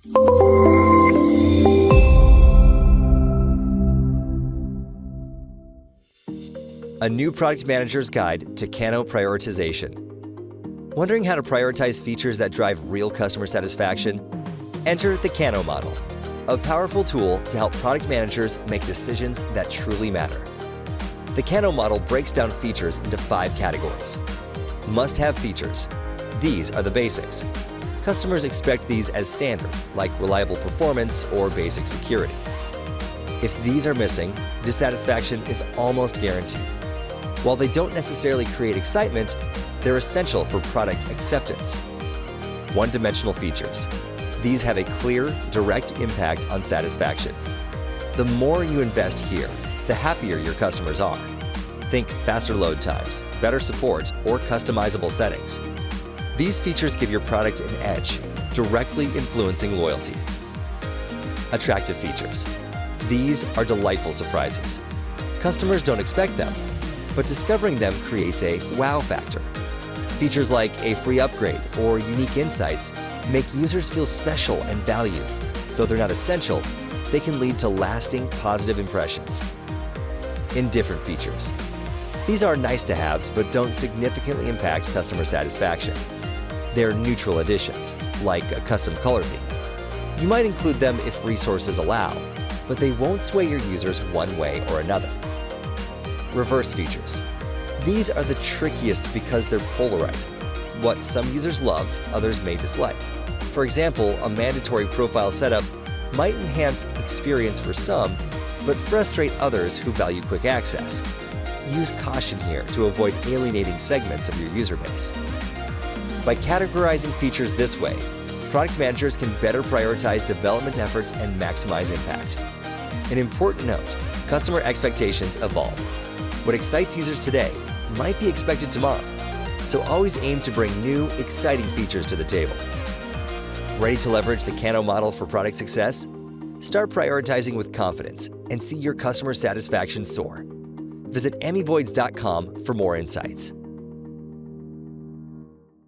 A new product manager's guide to Kano prioritization. Wondering how to prioritize features that drive real customer satisfaction? Enter the Kano Model, a powerful tool to help product managers make decisions that truly matter. The Kano Model breaks down features into 5 categories. Must-have features. These are the basics. Customers expect these as standard, like reliable performance or basic security. If these are missing, dissatisfaction is almost guaranteed. While they don't necessarily create excitement, they're essential for product acceptance. One-dimensional features. These have a clear, direct impact on satisfaction. The more you invest here, the happier your customers are. Think faster load times, better support, or customizable settings. These features give your product an edge, directly influencing loyalty. Attractive features. These are delightful surprises. Customers don't expect them, but discovering them creates a wow factor. Features like a free upgrade or unique insights make users feel special and valued. Though they're not essential, they can lead to lasting positive impressions. Indifferent features. These are nice-to-haves but don't significantly impact customer satisfaction. They're neutral additions, like a custom color theme. You might include them if resources allow, but they won't sway your users one way or another. Reverse features. These are the trickiest because they're polarizing. What some users love, others may dislike. For example, a mandatory profile setup might enhance experience for some, but frustrate others who value quick access. Use caution here to avoid alienating segments of your user base. By categorizing features this way, product managers can better prioritize development efforts and maximize impact. An important note, customer expectations evolve. What excites users today might be expected tomorrow, so always aim to bring new, exciting features to the table. Ready to leverage the Kano Model for product success? Start prioritizing with confidence and see your customer satisfaction soar. Visit Amoeboids.com for more insights.